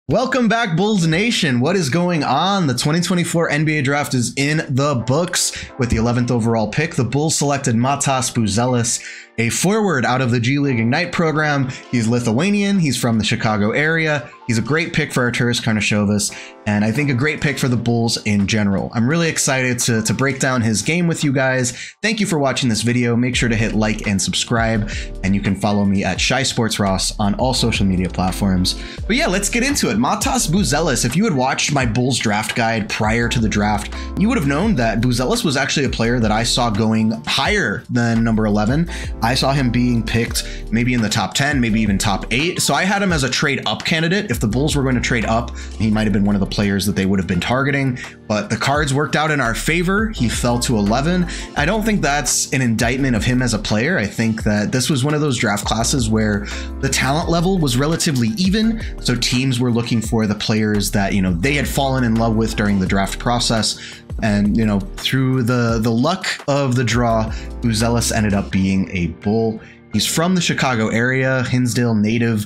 Welcome back, Bulls Nation. What is going on? The 2024 NBA draft is in the books. With the 11th overall pick, the Bulls selected Matas Buzelis, a forward out of the G League Ignite program. He's Lithuanian. He's from the Chicago area. He's a great pick for Arturas Karnisovas, and I think a great pick for the Bulls in general. I'm really excited to break down his game with you guys. Thank you for watching this video. Make sure to hit like and subscribe, and you can follow me at Shy Sports Ross on all social media platforms. But yeah, let's get into it. Matas Buzelis, if you had watched my Bulls draft guide prior to the draft, you would have known that Buzelis was actually a player that I saw going higher than number 11. I saw him being picked maybe in the top 10, maybe even top 8. So I had him as a trade up candidate. If the Bulls were going to trade up, he might have been one of the players that they would have been targeting, but the cards worked out in our favor. He fell to 11. I don't think that's an indictment of him as a player. I think that this was one of those draft classes where the talent level was relatively even. So teams were looking for the players that, they had fallen in love with during the draft process. And, through the luck of the draw, Buzelis ended up being a Bull. He's from the Chicago area, Hinsdale native,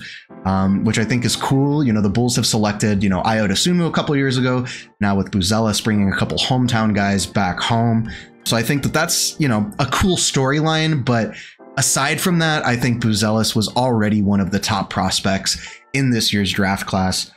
which I think is cool. The Bulls have selected, Ayo Dosunmu a couple years ago. Now with Buzelis bringing a couple hometown guys back home. So I think that that's, a cool storyline. But aside from that, I think Buzelis was already one of the top prospects in this year's draft class.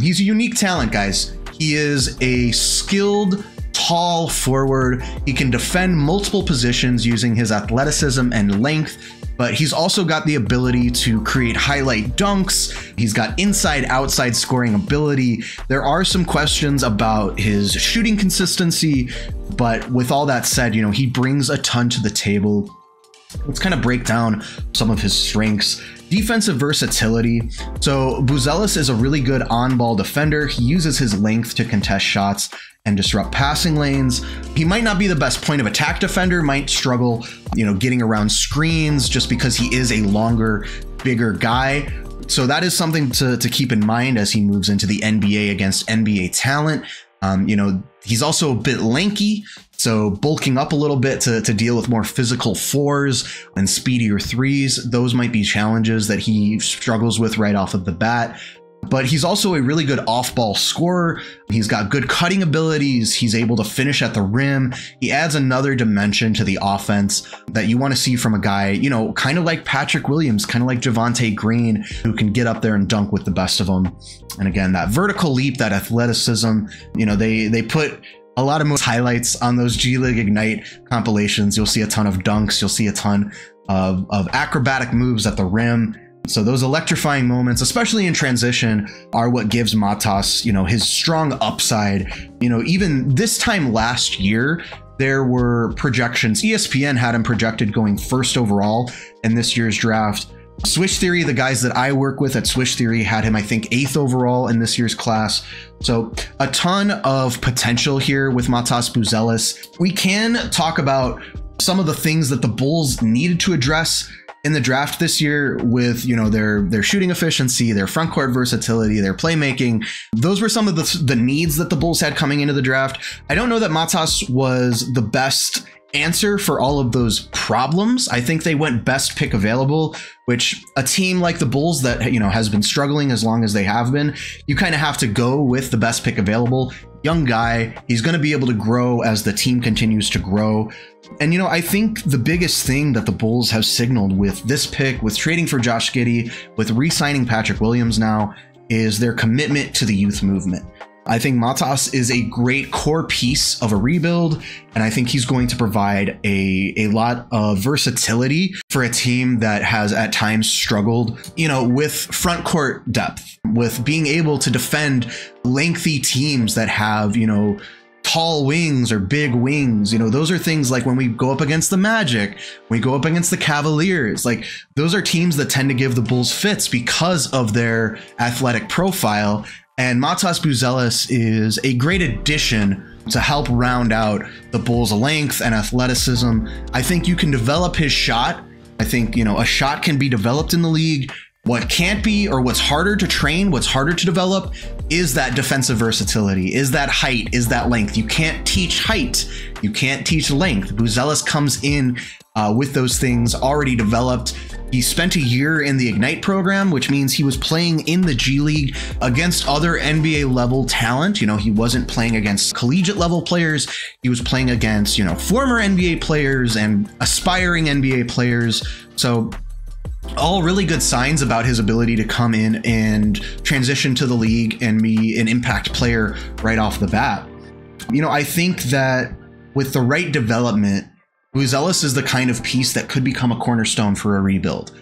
He's a unique talent, guys. He is a skilled, tall forward. He can defend multiple positions using his athleticism and length, but he's also got the ability to create highlight dunks. He's got inside-outside scoring ability. There are some questions about his shooting consistency, but with all that said, he brings a ton to the table. Let's kind of break down some of his strengths. Defensive versatility. So Buzelis is a really good on-ball defender. He uses his length to contest shots and disrupt passing lanes. He might not be the best point of attack defender, might struggle, getting around screens just because he is a longer, bigger guy. So that is something to keep in mind as he moves into the NBA against NBA talent. He's also a bit lanky, so bulking up a little bit to deal with more physical fours and speedier threes. Those might be challenges that he struggles with right off of the bat. But he's also a really good off-ball scorer. He's got good cutting abilities. He's able to finish at the rim. He adds another dimension to the offense that you want to see from a guy, kind of like Patrick Williams, kind of like Javonte Green, who can get up there and dunk with the best of them. And again, that vertical leap, that athleticism, they put a lot of most highlights on those G League Ignite compilations. You'll see a ton of dunks. You'll see a ton of acrobatic moves at the rim. So those electrifying moments, especially in transition, are what gives Matas, his strong upside. Even this time last year, there were projections. ESPN had him projected going first overall in this year's draft. Swish Theory, the guys that I work with at Swish Theory, had him, I think, 8th overall in this year's class. So a ton of potential here with Matas Buzelis. We can talk about some of the things that the Bulls needed to address in the draft this year with, their shooting efficiency, their front court versatility, their playmaking. Those were some of the needs that the Bulls had coming into the draft. I don't know that Matas was the best answer for all of those problems. I think they went best pick available, which a team like the Bulls that, has been struggling as long as they have been, you kind of have to go with the best pick available. Young guy, he's going to be able to grow as the team continues to grow. And, I think the biggest thing that the Bulls have signaled with this pick, with trading for Josh Giddey, with re-signing Patrick Williams now, is their commitment to the youth movement. I think Matas is a great core piece of a rebuild, and I think he's going to provide a lot of versatility for a team that has at times struggled, with front court depth, with being able to defend lengthy teams that have, tall wings or big wings. Those are things like when we go up against the Magic, we go up against the Cavaliers, like those are teams that tend to give the Bulls fits because of their athletic profile. And Matas Buzelis is a great addition to help round out the Bulls' length and athleticism. I think you can develop his shot. I think, a shot can be developed in the league. What can't be, or what's harder to train, what's harder to develop, is that defensive versatility, is that height, is that length. You can't teach height. You can't teach length. Buzelis comes in with those things already developed. He spent a year in the Ignite program, which means he was playing in the G League against other NBA level talent. You know, he wasn't playing against collegiate level players. He was playing against, you know, former NBA players and aspiring NBA players. So all really good signs about his ability to come in and transition to the league and be an impact player right off the bat. You know, I think that with the right development, Buzelis is the kind of piece that could become a cornerstone for a rebuild,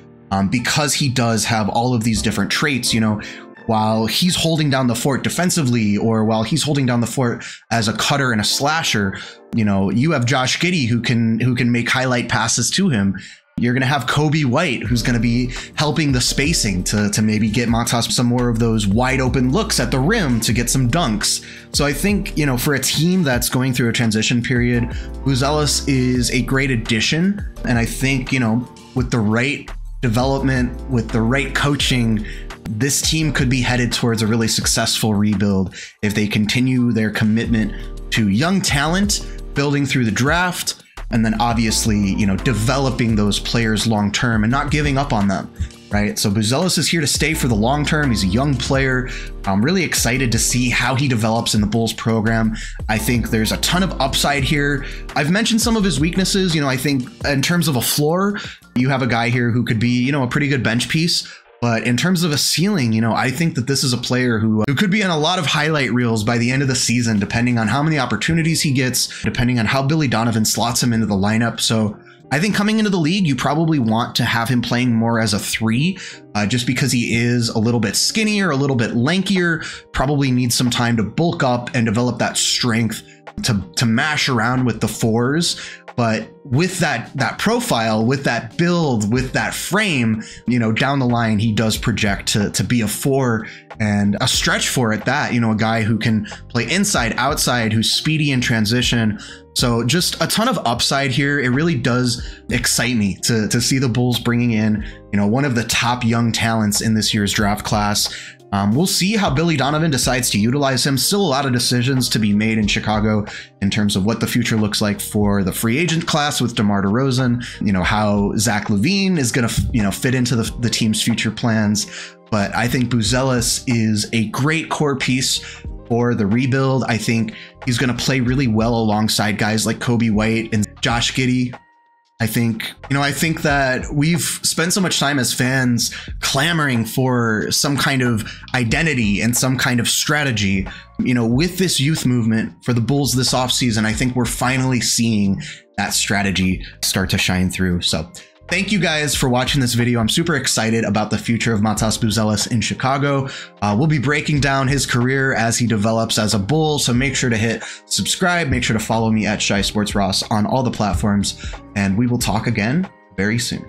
because he does have all of these different traits. You know, while he's holding down the fort defensively, or while he's holding down the fort as a cutter and a slasher, you know, you have Josh Giddey who can make highlight passes to him. You're going to have Kobe White, who's going to be helping the spacing to maybe get Matas some more of those wide open looks at the rim to get some dunks. So I think, you know, for a team that's going through a transition period, Buzelis is a great addition. And I think, you know, with the right development, with the right coaching, this team could be headed towards a really successful rebuild if they continue their commitment to young talent, building through the draft, and then obviously, you know, developing those players long term and not giving up on them, right? So Buzelis is here to stay for the long term. He's a young player. I'm really excited to see how he develops in the Bulls program. I think there's a ton of upside here. I've mentioned some of his weaknesses. You know, I think in terms of a floor, you have a guy here who could be, you know, a pretty good bench piece. But in terms of a ceiling, you know, I think that this is a player who could be on a lot of highlight reels by the end of the season, depending on how many opportunities he gets, depending on how Billy Donovan slots him into the lineup. So I think coming into the league, you probably want to have him playing more as a 3, just because he is a little bit skinnier, a little bit lankier, probably needs some time to bulk up and develop that strength to mash around with the 4s. But with that profile, with that build, with that frame, you know, down the line, he does project to be a 4 and a stretch 4 at that, you know, a guy who can play inside, outside, who's speedy in transition. So just a ton of upside here. It really does excite me to see the Bulls bringing in, you know, one of the top young talents in this year's draft class. We'll see how Billy Donovan decides to utilize him. Still a lot of decisions to be made in Chicago in terms of what the future looks like for the free agent class with DeMar DeRozan, you know, how Zach LaVine is going to, you know, fit into the team's future plans. But I think Buzelis is a great core piece for the rebuild. I think he's going to play really well alongside guys like Kobe White and Josh Giddey. I think that we've spent so much time as fans clamoring for some kind of identity and some kind of strategy. You know, with this youth movement for the Bulls this offseason, I think we're finally seeing that strategy start to shine through. So thank you guys for watching this video. I'm super excited about the future of Matas Buzelis in Chicago. We'll be breaking down his career as he develops as a Bull, so make sure to hit subscribe. Make sure to follow me at Shy Sports Ross on all the platforms, and we will talk again very soon.